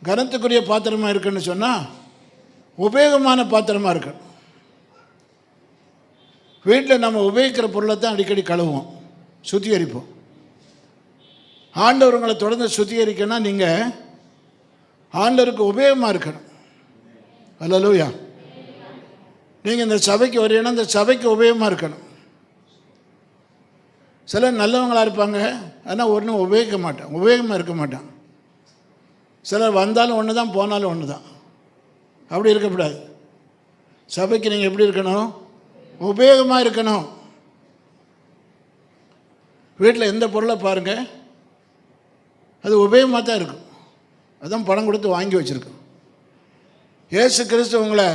கனத்துக்குரிய பாத்திரமாக இருக்குன்னு சொன்னால் உபயோகமான பாத்திரமாக இருக்கணும். வீட்டில் நம்ம உபயோகிக்கிற பொருளை தான் அடிக்கடி கழுவுவோம், சுத்திகரிப்போம். ஆண்டவர்களை தொடர்ந்து சுத்திகரிக்கணும்னா நீங்கள் ஆண்டவருக்கு உபயோகமாக இருக்கணும். அல்லேலூயா. நீங்கள் இந்த சபைக்கு வரீங்கன்னா இந்த சபைக்கு உபயோகமாக இருக்கணும். சிலர் நல்லவங்களாக இருப்பாங்க, ஆனால் ஒன்றும் உபயோகமாக இருக்க மாட்டான். சிலர் வந்தாலும் ஒன்று தான், போனாலும் ஒன்று தான். அப்படி இருக்கக்கூடாது. சபைக்கு நீங்கள் எப்படி இருக்கணும்? உபயோகமாக இருக்கணும். வீட்டில் எந்த பொருளை பாருங்கள், அது உபயோகமாக தான் இருக்கும். அதுதான் பணம் கொடுத்து வாங்கி வச்சுருக்கோம். இயேசு கிறிஸ்து உங்களை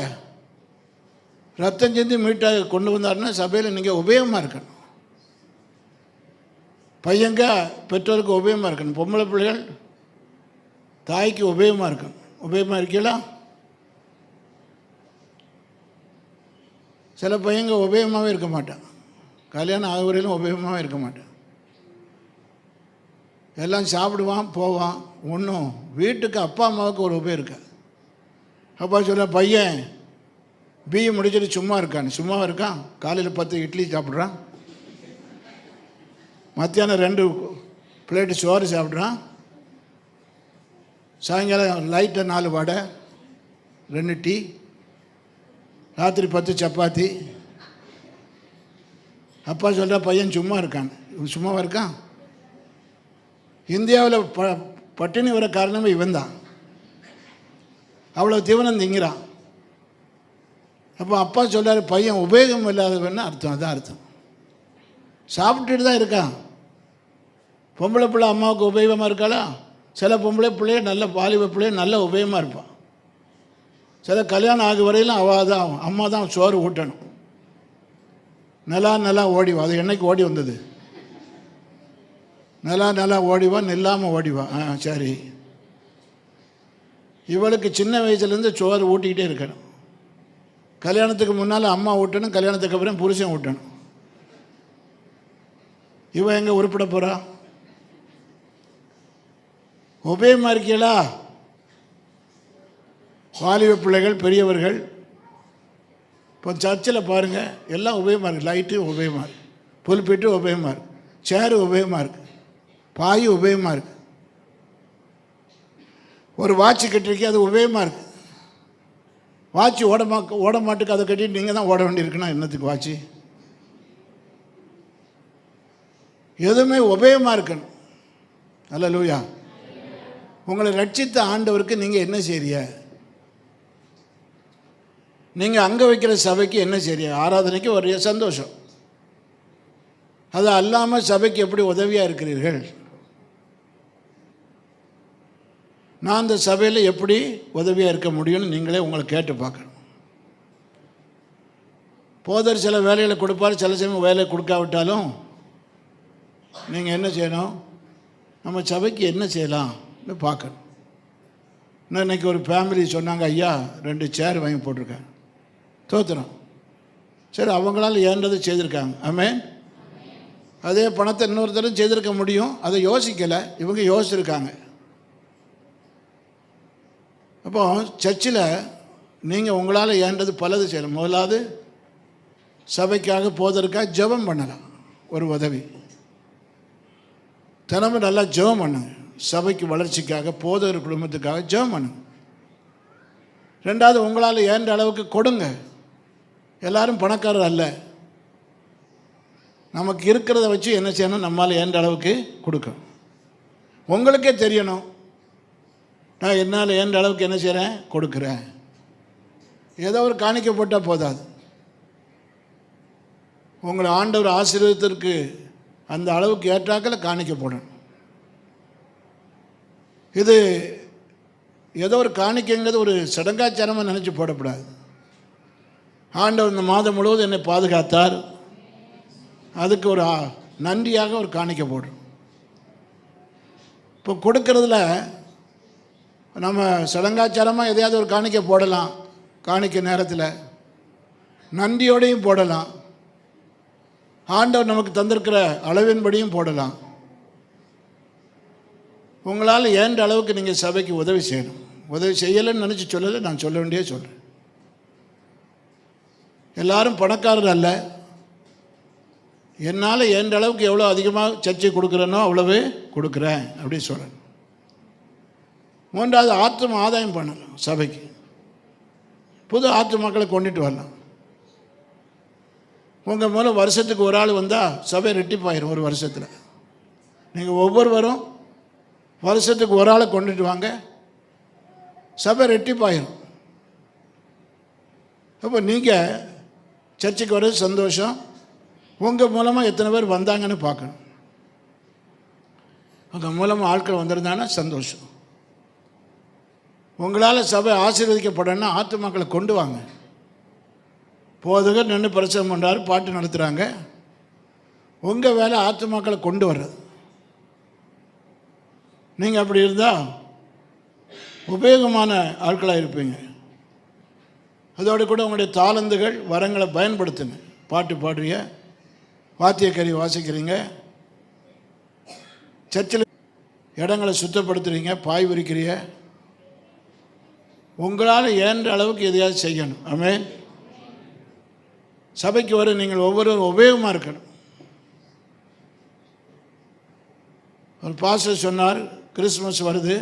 ரத்தம் சிந்தி மீட்டாக கொண்டு வந்தாருன்னா சபையில் நீங்கள் உபயோகமாக இருக்கணும். பையங்க பெற்றோருக்கு உபயோகமாக இருக்கணும். பொம்பளை பிள்ளைகள் தாய்க்கு உபயோகமாக இருக்கணும். உபயோகமாக இருக்கீங்களா? சில பையங்க உபயோகமாகவே இருக்க மாட்டான். கல்யாணம் ஆகுவரையிலும் உபயோகமாகவே இருக்க மாட்டான். எல்லாம் சாப்பிடுவான், போவான். ஒன்றும் வீட்டுக்கு அப்பா அம்மாவுக்கு ஒரு உபயோகம் இருக்காது. அப்பா சொல்ல, பையன் பிஏ முடிச்சுட்டு சும்மா இருக்கான். காலையில் 10 இட்லி சாப்பிட்றான், மத்தியானம் 2 பிளேட்டு சோறு சாப்பிட்றான், சாயங்காலம் லைட்டாக 4 வடை, 2 டீ, ராத்திரி 10 சப்பாத்தி. அப்பா சொல்கிற பையன் சும்மாவாக இருக்கான். இந்தியாவில் பட்டினி வர காரணமே இவன் தான். அவ்வளோ தீவனம் திங்கிறான். அப்போ அப்பா சொல்கிறார், பையன் உபயோகம் இல்லாதவன்னு அர்த்தம். அதான் அர்த்தம். சாப்பிட்டுட்டு தான் இருக்கான். பொம்பளை பிள்ளை அம்மாவுக்கு உபயோகமாக இருக்காளா? சில பொம்பளை பிள்ளைய நல்ல வாலிப பிள்ளைய நல்ல உபயோகமாக இருப்பான். சில கல்யாணம் ஆகும் வரையிலும் அவள் தான், அம்மா தான் சோறு ஊட்டணும். நல்லா ஓடிவா. அது என்னைக்கு ஓடி வந்தது? நல்லா ஓடிவா, நில்லாமல் ஓடிவா. சரி. இவளுக்கு சின்ன வயசுலேருந்து சோறு ஊட்டிக்கிட்டே இருக்கணும். கல்யாணத்துக்கு முன்னால் அம்மா ஊட்டணும், கல்யாணத்துக்கு அப்புறம் புருஷன் ஊட்டணும். இவன் எங்கே உருப்பிட போகிறா? உபயோகமாக இருக்கீங்களா? வாலிப பிள்ளைகள், பெரியவர்கள், இப்போ சர்ச்சில் பாருங்கள், எல்லாம் உபயோகமாக இருக்குது. லைட்டு உபயோகமாக இருக்குது, புல்பிட்டு உபயோகமாக இருக்குது, சேரு உபயோகமாக இருக்குது, பாய் உபயோகமாக இருக்குது, ஒரு வாட்ச் கட்டிருக்கே அது உபயோகமாக இருக்குது. வாட்ச் ஓட மாட்டுக்கு அதை கட்டிட்டு நீங்கள் தான் ஓட வேண்டியிருக்குன்னா என்னத்துக்கு வாட்சி? எதுவுமே உபயோகமாக இருக்கணும். அல்லேலூயா. உங்களை ரட்சித்த ஆண்டவருக்கு நீங்கள் என்ன செய்றீங்க? நீங்கள் அங்கே வைக்கிற சபைக்கு என்ன செய்றீங்க? ஆராதனைக்கு ஒரே சந்தோஷம். அது அல்லாமல் சபைக்கு எப்படி உதவியாக இருக்கிறீர்கள்? நான் அந்த சபையில் எப்படி உதவியாக இருக்க முடியும்னு நீங்களே உங்களை கேட்டு பார்க்கணும். போதர் சில வேலைகளை கொடுப்பார், சில சமயம் வேலையை கொடுக்காவிட்டாலும் நீங்கள் என்ன செய்யணும்? நம்ம சபைக்கு என்ன செய்யலாம்னு பார்க்கணும். இன்னும் இன்றைக்கி ஒரு ஃபேமிலி சொன்னாங்க, ஐயா 2 சேர் வாங்கி போட்டிருக்கேன். தோத்துறோம். சரி, அவங்களால ஏன்றதை செய்திருக்காங்க. ஆமென். அதே பணத்தை இன்னொருத்தரும் செய்திருக்க முடியும். அதை யோசிக்கலை, இவங்க யோசிச்சிருக்காங்க. அப்போ சர்ச்சில் நீங்கள் உங்களால் ஏன்றது பலது செய்யலாம். முதலாவது சபைக்காக போதற்காக ஜெபம் பண்ணலாம். ஒரு உதவி தினமும் நல்லா ஜெபம் பண்ணுங்க. சபைக்கு வளர்ச்சிக்காக, போதர் குடும்பத்துக்காக ஜெபம் பண்ணுங்க. 2வது, உங்களால் ஏன்ற அளவுக்கு கொடுங்க. எல்லாரும் பணக்காரர் அல்ல. நமக்கு இருக்கிறத வச்சு என்ன செய்யணும்? நம்மளால் ஏன்ற அளவுக்கு கொடுக்கணும். உங்களுக்கே தெரியணும், நான் என்னால் ஏன்ற அளவுக்கு என்ன செய்கிறேன்? கொடுக்குறேன். ஏதோ ஒரு காணிக்கை போட்டால் போதாது. உங்களை ஆண்டவர் ஆசீர்வாதத்திற்கு அந்த அளவுக்கு ஏற்றாக்கில் காணிக்கை போடணும். இது ஏதோ ஒரு காணிக்கைங்கிறது ஒரு சடங்காச்சாரமாக நினச்சி போடக்கூடாது. ஆண்டவர் இந்த மாதம் முழுவதும் என்னை பாதுகாத்தார், அதுக்கு ஒரு நன்றியாக ஒரு காணிக்கை போடுறோம். இப்போ கொடுக்கறதுல நம்ம சடங்காச்சாரமாக எதையாவது ஒரு காணிக்கை போடலாம். காணிக்கை நேரத்தில் நன்றியோடையும் போடலாம். ஆண்டவர் நமக்கு தந்திருக்கிற அளவின்படியும் போடலாம். உங்களால் ஏன்ற அளவுக்கு நீங்கள் சபைக்கு உதவி செய்யணும். உதவி செய்யலைன்னு நினச்சி சொல்லலை, நான் சொல்ல வேண்டிய சொல்கிறேன். எல்லாரும் பணக்காரர் அல்ல. என்னால் என்ற அளவுக்கு எவ்வளோ அதிகமாக சர்ச்சை கொடுக்குறேனோ அவ்வளவு கொடுக்குறேன் அப்படின்னு சொல்கிறேன். மூன்றாவது, ஆத்தும ஆதாயம் பண்ணலாம். சபைக்கு புது ஆத்து மக்களை கொண்டுட்டு வரலாம். உங்கள் மூலம் வருஷத்துக்கு ஒரு ஆள் வந்தால் சபை ரெட்டிப்பாயிரும். ஒரு வருஷத்தில் நீங்கள் ஒவ்வொருவரும் வருஷத்துக்கு ஒரு ஆளை கொண்டுட்டு வாங்க, சபை ரெட்டிப்பாயிரும். அப்போ நீங்கள் சர்ச்சுக்கு வர்றது சந்தோஷம். உங்கள் மூலமாக எத்தனை பேர் வந்தாங்கன்னு பார்க்கணும். உங்கள் மூலமாக ஆட்கள் வந்திருந்தாங்கன்னா சந்தோஷம். உங்களால் சபை ஆசீர்வதிக்கப்படணும்னா ஆத்து மக்களை கொண்டு வாங்க. போதகர் நின்று பிரச்சனை பண்ணுறாரு, பாட்டு நடத்துகிறாங்க. உங்கள் வேலை ஆத்து மக்களை கொண்டு வர்றது. நீங்கள் அப்படி இருந்தால் உபயோகமான ஆட்களாக இருப்பீங்க. அதோடு கூட உங்களுடைய தாளந்துகள் வரங்களை பயன்படுத்துங்க. பாட்டு பாடுறீங்க, வாத்தியக்கறி வாசிக்கிறீங்க, சர்ச்சில் இடங்களை சுத்தப்படுத்துகிறீங்க, பாய் விரிக்கிறீங்க. உங்களால் ஏன்ற அளவுக்கு எதையாவது செய்யணும். ஆமென். சபைக்கு வர நீங்கள் ஒவ்வொருவரும் உபயோகமாக இருக்கணும். ஒரு பாஸ்டர் சொன்னார், கிறிஸ்மஸ் வருது,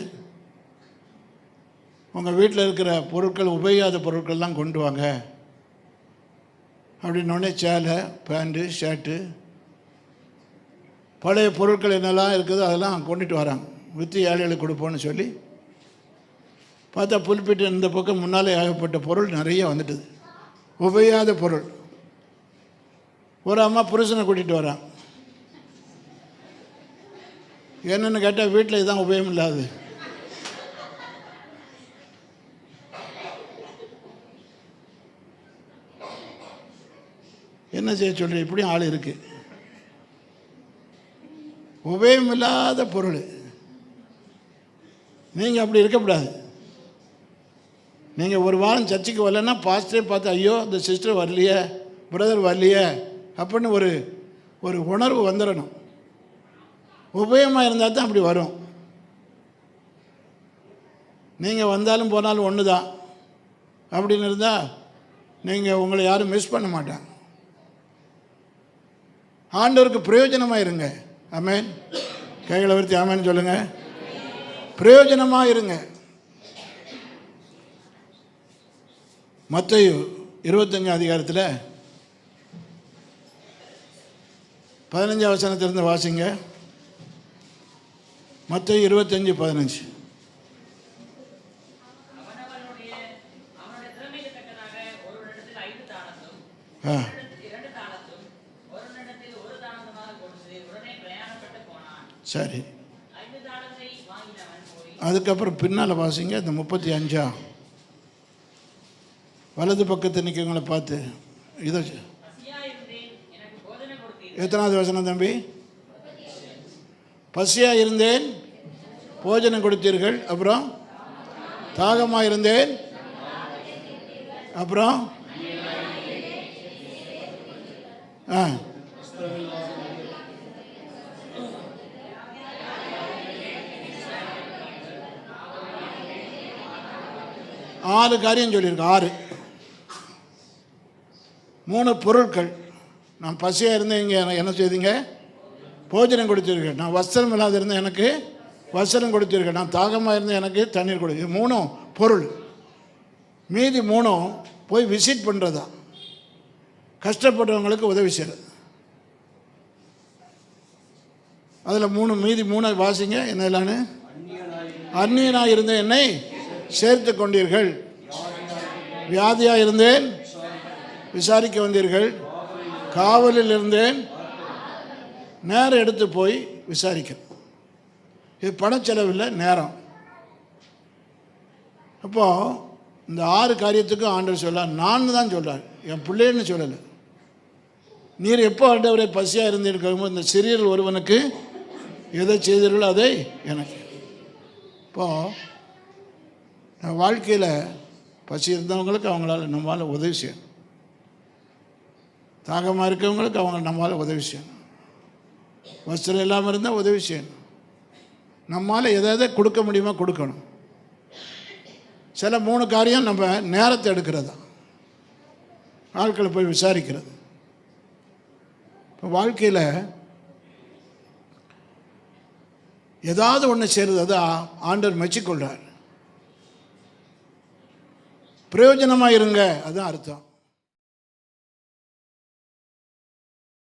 உங்கள் வீட்டில் இருக்கிற பொருட்கள், உபயோகாத பொருட்கள்லாம் கொண்டு வாங்க அப்படின்னோடனே சேலை, பேண்ட்டு, ஷர்ட்டு, பழைய பொருட்கள் என்னெல்லாம் இருக்குதோ அதெல்லாம் கொண்டுட்டு வராங்க. விற்று ஏழைகளுக்கு கொடுப்போன்னு சொல்லி பார்த்தா புல்பிட்டு இந்த பக்கம் முன்னாலே ஆகப்பட்ட பொருள் நிறைய வந்துட்டுது, உபயோகாத பொருள். ஒரு அம்மா புருஷனை கூட்டிகிட்டு வரான். என்னென்னு கேட்டால் வீட்டில் இதுதான் உபயோகம் இல்லாது. என்ன செய்ய சொல்கிற? இப்படியும் ஆள் இருக்குது. உபயோகம் இல்லாத பொருள். நீங்கள் அப்படி இருக்கக்கூடாது. நீங்கள் ஒரு வாரம் சர்ச்சுக்கு வரலன்னா பாஸ்டரே பார்த்து, ஐயோ இந்த சிஸ்டர் வரலையே, பிரதர் வரலையே அப்படின்னு ஒரு உணர்வு வந்துடணும். உபயோகமாக இருந்தால் தான் அப்படி வரும். நீங்கள் வந்தாலும் போனாலும் ஒன்று தான் அப்படின்னு இருந்தால் நீங்கள் உங்களை யாரும் மிஸ் பண்ண மாட்டாங்க. ஆண்டவருக்கு பிரயோஜனமாக இருங்க. ஆமென். கைகளை உயர்த்தி ஆமென்னு சொல்லுங்கள். பிரயோஜனமாக இருங்க. மத்தேயு 25 அதிகாரத்தில் 15 வசனத்திலிருந்து வாசிங்க. மத்தேயு 25:15. சரி, அதுக்கப்புறம் பின்னால் வாசிங்க. இந்த 35 வலது பக்கத்தை நிற்கவங்களை பார்த்து இதை எத்தனாவது வசனம் தம்பி? பசியாக இருந்தேன், போஜனம் கொடுத்தீர்கள். அப்புறம் தாகமாக இருந்தேன். அப்புறம் 6 காரியம் சொல்லியிருக்கு. 6 3 பொருட்கள். நான் பசியாக இருந்தேன், இங்கே என்ன செய்தீங்க? போஜனம் கொடுத்தீர்கள். நான் வஸ்திரம் இல்லாத இருந்தேன், எனக்கு வஸ்திரம் கொடுத்தீர்கள். நான் தாகமாக இருந்தேன், எனக்கு தண்ணீர் கொடுத்து. 3 பொருள். மீதி 3 போய் விசிட் பண்ணுறதா, கஷ்டப்படுறவங்களுக்கு உதவி செய்கிறது. அதில் 3 மீதி 3 வாசிங்க. என்ன இல்லான்னு? அந்நியனாக இருந்த என்னை சேர்த்து கொண்டீர்கள், வியாதியாக இருந்தேன் விசாரிக்க வந்தீர்கள், காவலில் இருந்தேன் நேரம் எடுத்து போய் விசாரிக்க. இது பணச்செலவில்லை, நேரம். அப்போது இந்த 6 காரியத்துக்கும் ஆண்டவர் சொல்கிறார். நான் தான் சொல்கிறார், என் பிள்ளைன்னு சொல்லலை. நீர் எப்போ ஆண்டவரை பசியாக இருந்திருக்கும் இந்த சிறியர் ஒருவனுக்கு எதை செய்தீர்களோ அதை எனக்கு. இப்போது வாழ்க்கையில் பசி இருந்தவங்களுக்கு அவங்களால நம்மளால் உதவி செய்யணும். தாகமாக இருக்கவங்களுக்கு அவங்க நம்மளால் உதவி செய்யணும். வஸ்திரம் இல்லாமல் இருந்தால் உதவி செய்யணும். நம்மளால் எதை கொடுக்க முடியுமோ கொடுக்கணும். சில 3 காரியம் நம்ம நேரத்தை எடுக்கிறது தான், ஆட்களை போய் விசாரிக்கிறது. இப்போ வாழ்க்கையில் ஏதாவது ஒன்று செய்கிறது, அது ஆண்டவர் மெச்சிக்கொள்கிறார். பிரயோஜனமாக இருங்க, அதுதான் அர்த்தம்.